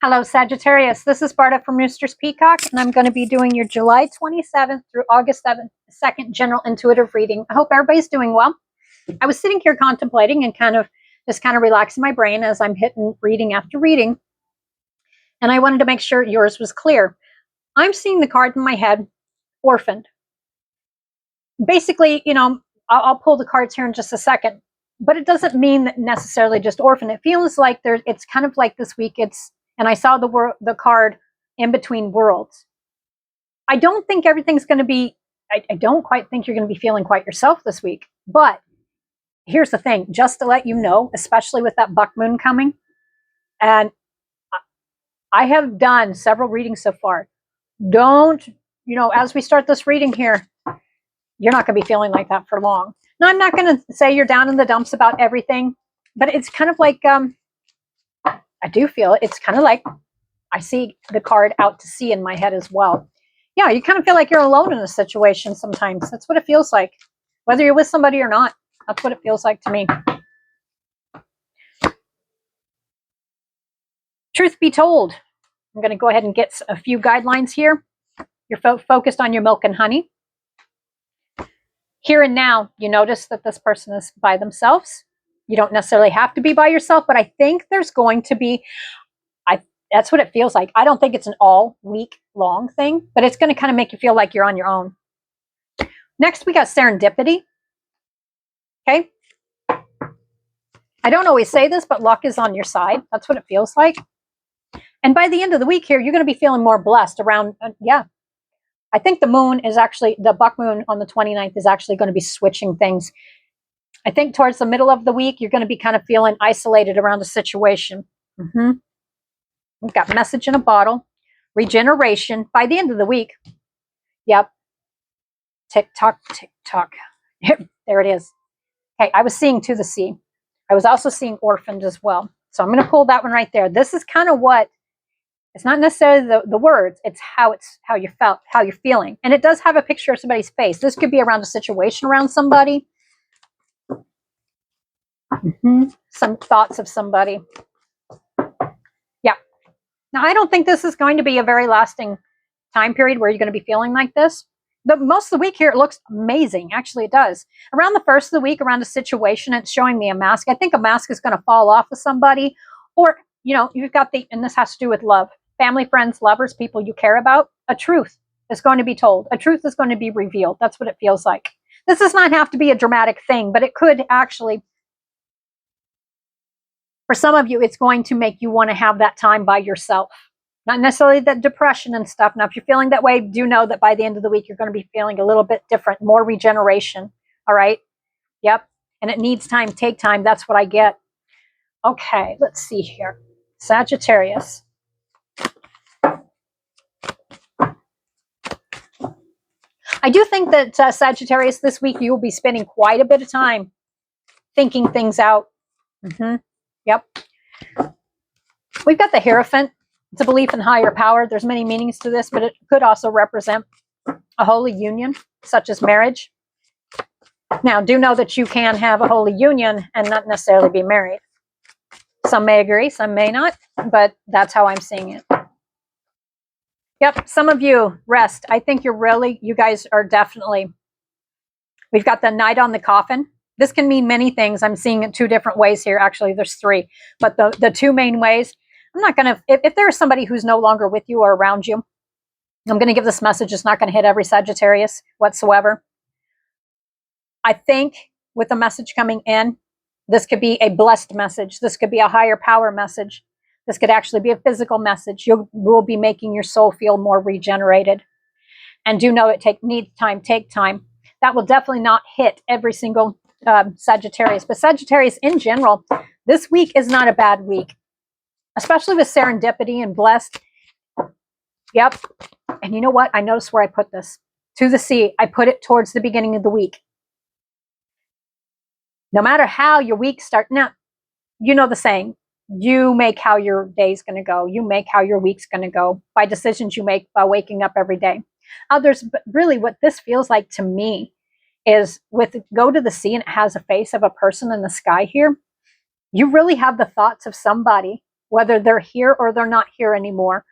Hello, Sagittarius. This is Barta from Roosters Peacock, and I'm going to be doing your July 27th through August 2nd general intuitive reading. I hope everybody's doing well. I was sitting here contemplating and kind of relaxing my brain as I'm hitting reading after reading, and I wanted to make sure yours was clear. I'm seeing the card in my head, orphaned. Basically, I'll pull the cards here in just a second, but it doesn't mean that necessarily just orphan. It feels like it's kind of like this week and I saw the card in between worlds. I don't think everything's going to be, I don't quite think you're going to be feeling quite yourself this week. But here's the thing, just to let you know, especially with that buck moon coming, and I have done several readings so far. Don't, as we start this reading here, you're not going to be feeling like that for long. Now, I'm not going to say you're down in the dumps about everything, but it's kind of like, I do feel it's kind of like I see the card out to sea in my head as well. Yeah, you kind of feel like you're alone in a situation sometimes. That's what it feels like. Whether you're with somebody or not, that's what it feels like to me. Truth be told, I'm going to go ahead and get a few guidelines here. You're focused on your milk and honey. Here and now, you notice that this person is by themselves. You don't necessarily have to be by yourself, but I think there's going to be, that's what it feels like. I don't think it's an all week long thing, but it's going to kind of make you feel like you're on your own. Next, we got serendipity. Okay. I don't always say this, but luck is on your side. That's what it feels like. And by the end of the week here, you're going to be feeling more blessed around, I think the moon is actually, the buck moon on the 29th is actually going to be switching things. I think towards the middle of the week, you're going to be kind of feeling isolated around a situation. We've got message in a bottle, regeneration. By the end of the week, yep. Tick tock, tick tock. There it is. Okay, I was seeing to the sea. I was also seeing orphaned as well. So I'm going to pull that one right there. This is kind of what, it's not necessarily the words, it's how you felt, how you're feeling. And it does have a picture of somebody's face. This could be around a situation around somebody. Some thoughts of somebody. Yeah. Now, I don't think this is going to be a very lasting time period where you're going to be feeling like this. Most of the week here, it looks amazing. Actually, it does. Around the first of the week, around a situation, it's showing me a mask. I think a mask is going to fall off of somebody. Or, you've got and this has to do with love. Family, friends, lovers, people you care about. A truth is going to be told. A truth is going to be revealed. That's what it feels like. This does not have to be a dramatic thing, but it could actually, for some of you, it's going to make you want to have that time by yourself. Not necessarily that depression and stuff. Now, if you're feeling that way, do know that by the end of the week, you're going to be feeling a little bit different, more regeneration. All right? Yep. And it needs time. Take time. That's what I get. Okay, let's see here. Sagittarius. I do think that Sagittarius, this week, you will be spending quite a bit of time thinking things out. Yep. We've got the Hierophant. It's a belief in higher power. There's many meanings to this, but it could also represent a holy union, such as marriage. Now, do know that you can have a holy union and not necessarily be married. Some may agree, some may not, but that's how I'm seeing it. Yep, some of you, rest. I think you guys are definitely, we've got the Knight on the Coffin. This can mean many things. I'm seeing it two different ways here. Actually, there's three, but the two main ways, I'm not going to, if there's somebody who's no longer with you or around you, I'm going to give this message. It's not going to hit every Sagittarius whatsoever. I think with the message coming in, this could be a blessed message. This could be a higher power message. This could actually be a physical message. You will be making your soul feel more regenerated. And do know it needs time, take time. That will definitely not hit every single Sagittarius. But Sagittarius in general, this week is not a bad week. Especially with serendipity and blessed. Yep. And you know what? I noticed where I put this. To the sea. I put it towards the beginning of the week. No matter how your week starts. Now, you know the saying. You make how your day's going to go. You make how your week's going to go by decisions you make by waking up every day. But really what this feels like to me is go to the sea and it has a face of a person in the sky here. You really have the thoughts of somebody whether they're here or they're not here anymore.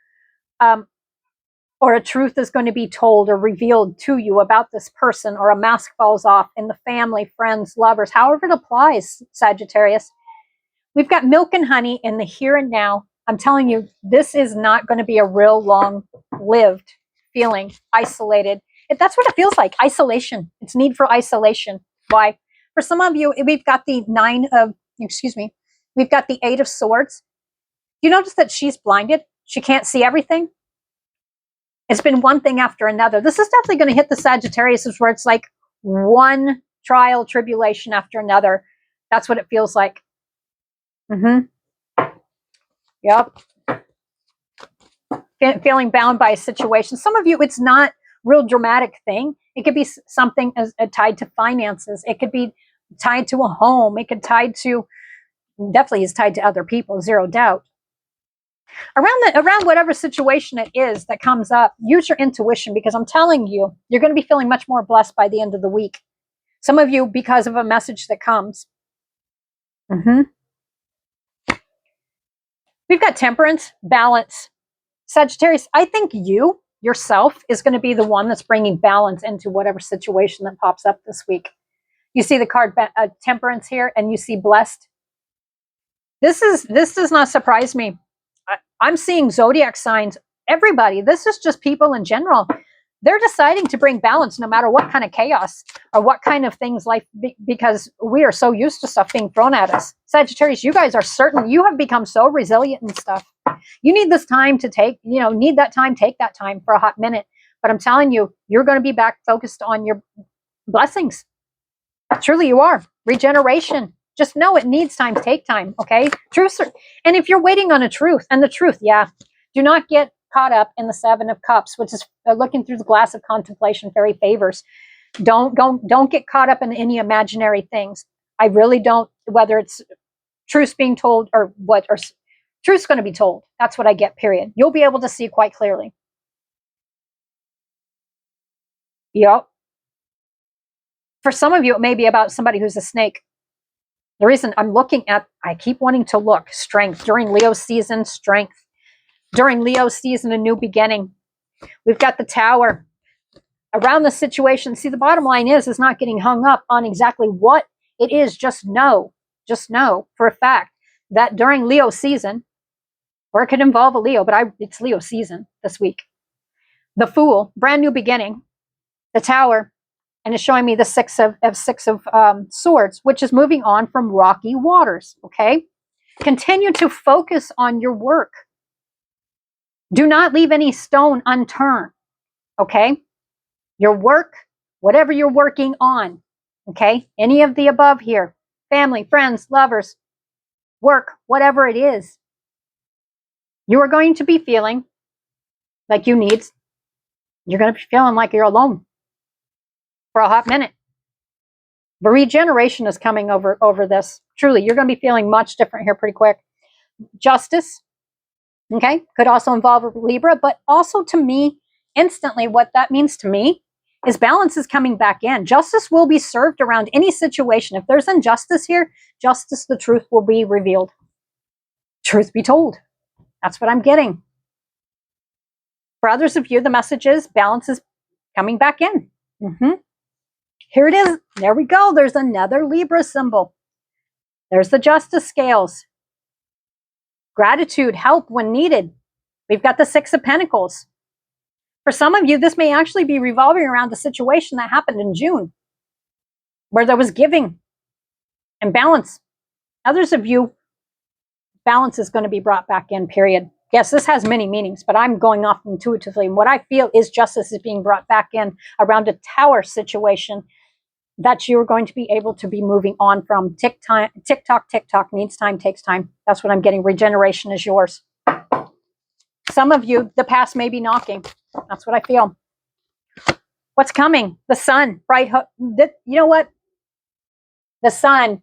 Or a truth is going to be told or revealed to you about this person, or a mask falls off in the family, friends, lovers, however it applies, Sagittarius. We've got milk and honey in the here and now. I'm telling you, this is not going to be a real long-lived feeling, isolated. That's what it feels like, isolation. It's need for isolation. Why? For some of you, we've got the we've got the 8 of Swords. You notice that she's blinded? She can't see everything. It's been one thing after another. This is definitely going to hit the Sagittarius, where it's like one trial, tribulation after another. That's what it feels like. Yep. Feeling bound by a situation. Some of you, it's not real dramatic thing. It could be something tied to finances. It could be tied to a home. It could definitely is tied to other people, zero doubt. Around whatever situation it is that comes up, use your intuition, because I'm telling you, you're going to be feeling much more blessed by the end of the week. Some of you, because of a message that comes. We've got temperance, balance. Sagittarius, I think yourself is going to be the one that's bringing balance into whatever situation that pops up this week. You see the card temperance here, and you see blessed. This does not surprise me. I'm seeing zodiac signs. Everybody, this is just people in general. They're deciding to bring balance no matter what kind of chaos or what kind of things life, because we are so used to stuff being thrown at us. Sagittarius, you guys are certain. You have become so resilient and stuff. You need this time to take that time for a hot minute. But I'm telling you, you're going to be back focused on your blessings. Truly you are. Regeneration. Just know it needs time to take time, okay? Truth. And if you're waiting on a truth, and the truth, do not get caught up in the 7 of Cups, which is looking through the glass of contemplation, fairy favors. Don't get caught up in any imaginary things. I really don't, whether it's truth being told or what, or truth's going to be told. That's what I get, period. You'll be able to see quite clearly. Yep. For some of you, it may be about somebody who's a snake. The reason I keep wanting to look, strength. During Leo season, strength. During Leo season, a new beginning. We've got the Tower. Around the situation, see, the bottom line is not getting hung up on exactly what it is. Just know for a fact that during Leo season, or it could involve a Leo, but it's Leo season this week. The Fool, brand new beginning. The Tower, and it's showing me the 6 of Swords, which is moving on from rocky waters, okay? Continue to focus on your work. Do not leave any stone unturned, okay? Your work, whatever you're working on, okay? Any of the above here, family, friends, lovers, work, whatever it is, you are going to be feeling like you're going to be feeling like you're alone for a hot minute. The regeneration is coming over this. Truly, you're going to be feeling much different here pretty quick. Justice, okay, could also involve Libra, but also to me, instantly, what that means to me is balance is coming back in. Justice will be served around any situation. If there's injustice here, justice, the truth will be revealed. Truth be told. That's what I'm getting. For others of you, the message is balance is coming back in. Here it is. There we go. There's another Libra symbol. There's the justice scales. Gratitude, help when needed. We've got the 6 of Pentacles. For some of you, this may actually be revolving around the situation that happened in June, where there was giving and balance. Others of you, balance is going to be brought back in, period. Yes, this has many meanings, but I'm going off intuitively. And what I feel is justice is being brought back in around a Tower situation that you're going to be able to be moving on from. TikTok needs time, takes time. That's what I'm getting. Regeneration is yours. Some of you, the past may be knocking. That's what I feel. What's coming? The sun, bright. You know what? The sun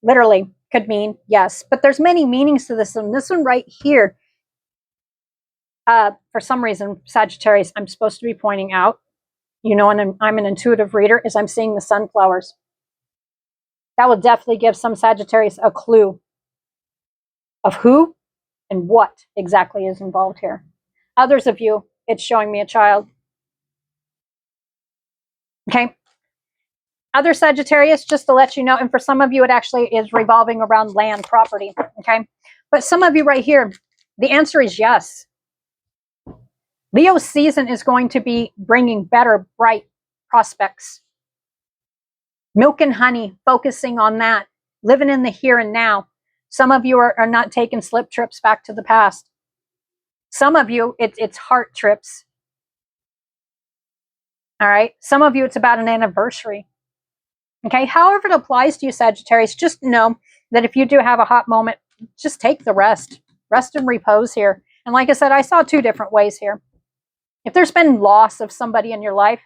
literally could mean, yes, but there's many meanings to this one. This one right here, for some reason, Sagittarius, I'm supposed to be pointing out, and I'm an intuitive reader, is I'm seeing the sunflowers. That will definitely give some Sagittarius a clue of who and what exactly is involved here. Others of you, it's showing me a child. Okay. Other Sagittarius, just to let you know, and for some of you, it actually is revolving around land, property. Okay. But some of you right here, the answer is yes. Leo's season is going to be bringing better, bright prospects. Milk and honey, focusing on that, living in the here and now. Some of you are not taking slip trips back to the past. Some of you, it's heart trips. All right. Some of you, it's about an anniversary. Okay. However it applies to you, Sagittarius, just know that if you do have a hot moment, just take the rest. Rest and repose here. And like I said, I saw two different ways here. If there's been loss of somebody in your life,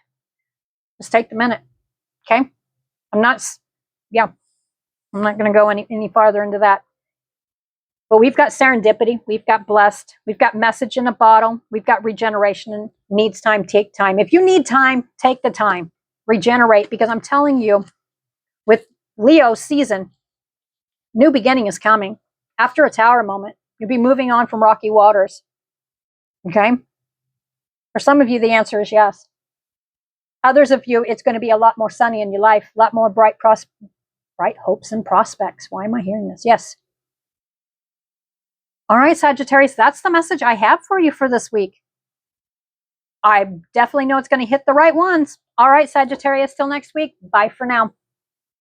just take the minute. Okay. I'm not going to go any farther into that. But we've got serendipity. We've got blessed. We've got message in a bottle. We've got regeneration and needs time, take time. If you need time, take the time. Regenerate, because I'm telling you, with Leo season, new beginning is coming. After a tower moment, you'll be moving on from rocky waters. Okay? For some of you, the answer is yes. Others of you, it's going to be a lot more sunny in your life, a lot more bright hopes and prospects. Why am I hearing this? Yes. All right, Sagittarius, that's the message I have for you for this week. I definitely know it's going to hit the right ones. All right, Sagittarius, till next week. Bye for now.